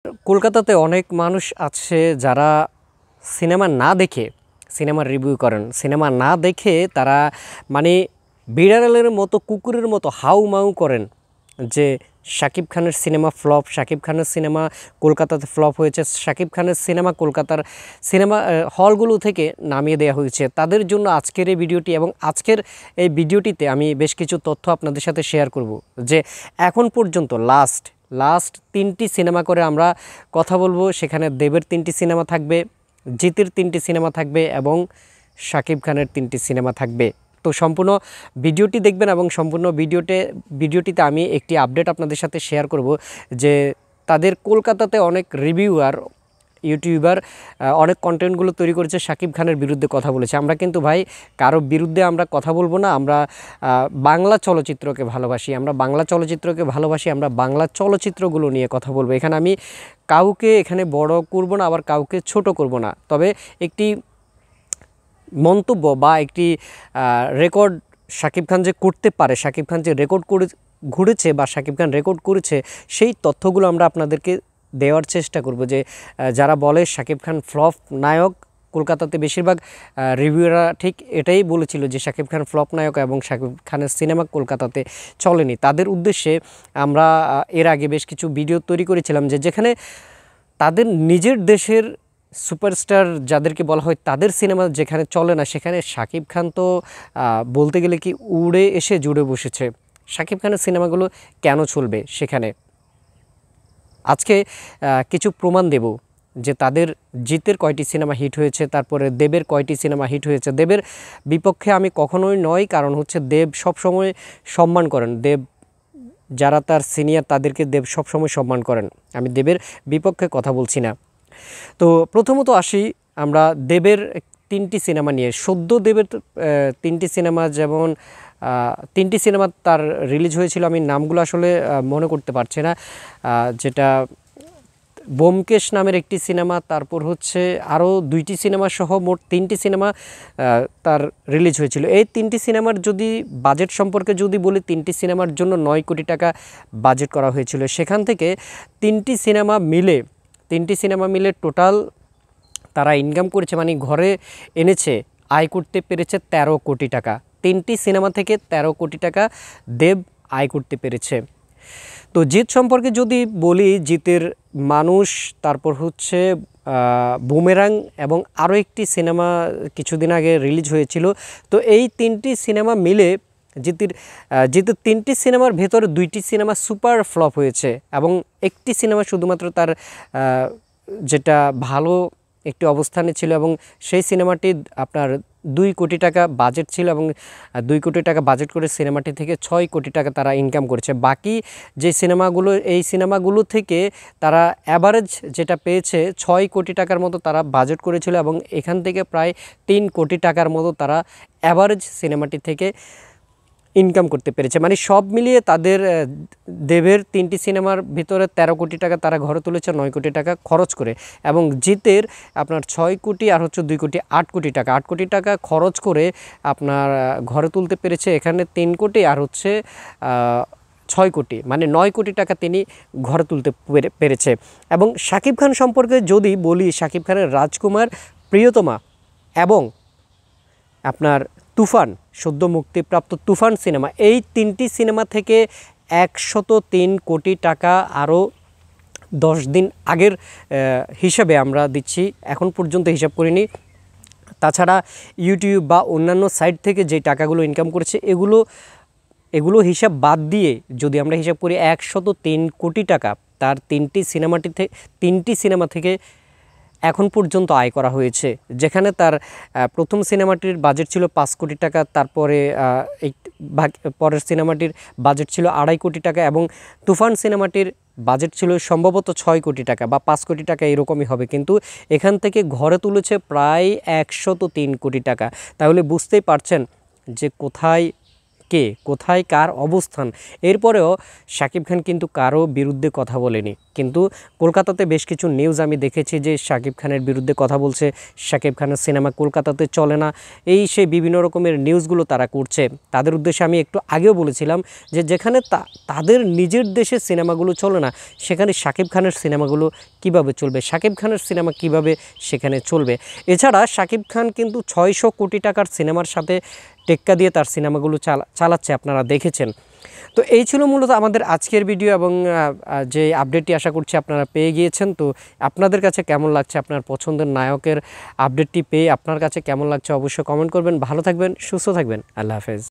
কলকাতাতে অনেক মানুষ আছে যারা সিনেমা না দেখে সিনেমার রিভিউ করেন। সিনেমা না দেখে তারা মানে বিড়ালের মতো কুকুরের মতো হাউ মাউ করেন যে শাকিব খানের সিনেমা ফ্লপ, শাকিব খানের সিনেমা কলকাতাতে ফ্লপ হয়েছে, শাকিব খানের সিনেমা কলকাতার সিনেমা হলগুলো থেকে নামিয়ে দেওয়া হয়েছে। তাদের জন্য আজকের এই ভিডিওটি, এবং আজকের এই ভিডিওটিতে আমি বেশ কিছু তথ্য আপনাদের সাথে শেয়ার করব যে এখন পর্যন্ত লাস্ট 3টি সিনেমা করে আমরা কথা বলবো। সেখানে দেবের 3টি সিনেমা থাকবে, জিতের 3টি সিনেমা থাকবে এবং শাকিব খানের 3টি সিনেমা থাকবে। তো সম্পূর্ণ ভিডিওটি দেখবেন এবং সম্পূর্ণ ভিডিওটিতে আমি একটি আপডেট আপনাদের সাথে শেয়ার করব যে তাদের কলকাতাতে অনেক রিভিউয়ার ইউটিউবার অনেক কন্টেন্টগুলো তৈরি করেছে, শাকিব খানের বিরুদ্ধে কথা বলেছে। আমরা কিন্তু ভাই কারো বিরুদ্ধে আমরা কথা বলবো না। আমরা বাংলা চলচ্চিত্রকে ভালোবাসি, আমরা বাংলা চলচ্চিত্রগুলো নিয়ে কথা বলবো। এখানে আমি কাউকে এখানে বড় করব না, আবার কাউকে ছোট করব না। তবে একটি মন্তব্য বা একটি রেকর্ড শাকিব খান যে করতে পারে, শাকিব খান যে রেকর্ড করে ঘুরেছে বা শাকিব খান রেকর্ড করেছে, সেই তথ্যগুলো আমরা আপনাদেরকে দেওয়ার চেষ্টা করব। যে যারা বলে শাকিব খান ফ্লপ নায়ক, কলকাতাতে বেশিরভাগ রিভিউরা ঠিক এটাই বলেছিল যে শাকিব খান ফ্লপ নায়ক এবং শাকিব খানের সিনেমা কলকাতাতে চলেনি। তাদের উদ্দেশ্যে আমরা এর আগে বেশ কিছু ভিডিও তৈরি করেছিলাম যে যেখানে তাদের নিজের দেশের সুপারস্টার যাদেরকে বলা হয় তাদের সিনেমা যেখানে চলে না, সেখানে শাকিব খান তো বলতে গেলে কি উড়ে এসে জুড়ে বসেছে। শাকিব খানের সিনেমাগুলো কেন চলবে সেখানে? আজকে কিছু প্রমাণ দেব যে তাদের জিতের কয়টি সিনেমা হিট হয়েছে, তারপরে দেবের কয়টি সিনেমা হিট হয়েছে। দেবের বিপক্ষে আমি কখনোই নয়, কারণ হচ্ছে দেব সবসময় সম্মান করেন, দেব যারা তার সিনিয়র তাদেরকে দেব সবসময় সম্মান করেন। আমি দেবের বিপক্ষে কথা বলছি না। তো প্রথমত আসি আমরা দেবের 3টি সিনেমা নিয়ে। সদ্য দেবের 3টি সিনেমা, যেমন 3টি সিনেমা তার রিলিজ হয়েছিল, আমি নামগুলো আসলে মনে করতে পারছি না। যেটা ব্যোমকেশ নামের একটি সিনেমা, তারপর হচ্ছে আরও 2টি সিনেমা সহ মোট 3টি সিনেমা তার রিলিজ হয়েছিল। এই 3টি সিনেমার যদি বাজেট সম্পর্কে যদি বলি, 3টি সিনেমার জন্য 9 কোটি টাকা বাজেট করা হয়েছিল। সেখান থেকে 3টি সিনেমা মিলে টোটাল তারা ইনকাম করেছে, মানে ঘরে এনেছে, আয় করতে পেরেছে 13 কোটি টাকা। 3টি সিনেমা থেকে 13 কোটি টাকা দেব আয় করতে পেরেছে। তো জিত সম্পর্কে যদি বলি, জিতের মানুষ, তারপর হচ্ছে বুমেরাং এবং আরও একটি সিনেমা কিছুদিন আগে রিলিজ হয়েছিল। তো এই 3টি সিনেমা মিলে জিতের 3টি সিনেমার ভেতরে 2টি সিনেমা সুপার ফ্লপ হয়েছে এবং একটি সিনেমা শুধুমাত্র তার যেটা ভালো একটি অবস্থানে ছিল, এবং সেই সিনেমাটি আপনার 2 কোটি টাকা বাজেট ছিল, এবং 2 কোটি টাকা বাজেট করে সিনেমাটি থেকে 6 কোটি টাকা তারা ইনকাম করেছে। বাকি যে সিনেমাগুলো, এই সিনেমাগুলো থেকে তারা অ্যাভারেজ যেটা পেয়েছে 6 কোটি টাকার মতো তারা বাজেট করেছিল, এবং এখান থেকে প্রায় 3 কোটি টাকার মতো তারা অ্যাভারেজ সিনেমাটি থেকে ইনকাম করতে পেরেছে। মানে সব মিলিয়ে তাদের দেবের 3টি সিনেমার ভিতরে 13 কোটি টাকা তারা ঘরে তুলেছে 9 কোটি টাকা খরচ করে, এবং জিতের আপনার 6 কোটি আর হচ্ছে 2 কোটি 8 কোটি টাকা, 8 কোটি টাকা খরচ করে আপনার ঘরে তুলতে পেরেছে। এখানে 3 কোটি আর হচ্ছে 6 কোটি, মানে 9 কোটি টাকা তিনি ঘরে তুলতে পেরেছে। এবং শাকিব খান সম্পর্কে যদি বলি, শাকিব খানের রাজকুমার, প্রিয়তমা এবং আপনার তুফান, সদ্য মুক্তিপ্রাপ্ত তুফান সিনেমা, এই 3টি সিনেমা থেকে 103 কোটি টাকা আরও 10 দিন আগের হিসাবে আমরা দিচ্ছি, এখন পর্যন্ত হিসাব করিনি। তাছাড়া ইউটিউব বা অন্যান্য সাইট থেকে যে টাকাগুলো ইনকাম করেছে, এগুলো হিসাব বাদ দিয়ে যদি আমরা হিসাব করি, 103 কোটি টাকা তার 3টি সিনেমা থেকে এখন পর্যন্ত আয় করা হয়েছে। যেখানে তার প্রথম সিনেমাটির বাজেট ছিল 5 কোটি টাকা, তারপরে পরের সিনেমাটির বাজেট ছিল 2.5 কোটি টাকা, এবং তুফান সিনেমাটির বাজেট ছিল সম্ভবত 6 কোটি টাকা বা 5 কোটি টাকা, এরকমই হবে। কিন্তু এখান থেকে ঘরে তুলেছে প্রায় 103 কোটি টাকা। তাহলে বুঝতেই পারছেন যে কোথায় কে, কোথায় কার অবস্থান। এরপরেও শাকিব খান কিন্তু কারো বিরুদ্ধে কথা বলেনি, কিন্তু কলকাতাতে বেশ কিছু নিউজ আমি দেখেছি যে শাকিব খানের বিরুদ্ধে কথা বলছে, শাকিব খানের সিনেমা কলকাতাতে চলে না, এই সেই বিভিন্ন রকমের নিউজগুলো তারা করছে। তাদের উদ্দেশ্যে আমি একটু আগেও বলেছিলাম যে যেখানে তাদের নিজের দেশে সিনেমাগুলো চলে না, সেখানে শাকিব খানের সিনেমাগুলো কিভাবে চলবে, শাকিব খানের সিনেমা কিভাবে সেখানে চলবে। এছাড়া শাকিব খান কিন্তু 600 কোটি টাকার সিনেমার সাথে টেক্কা দিয়ে তার সিনেমাগুলো চালাচ্ছে, আপনারা দেখেছেন। তো এই ছিল মূলত আমাদের আজকের ভিডিও, এবং যে আপডেটটি আশা করছি আপনারা পেয়ে গিয়েছেন। তো আপনাদের কাছে কেমন লাগছে, আপনার পছন্দের নায়কের আপডেটটি পেয়ে আপনার কাছে কেমন লাগছে অবশ্যই কমেন্ট করবেন। ভালো থাকবেন, সুস্থ থাকবেন, আল্লাহ হাফেজ।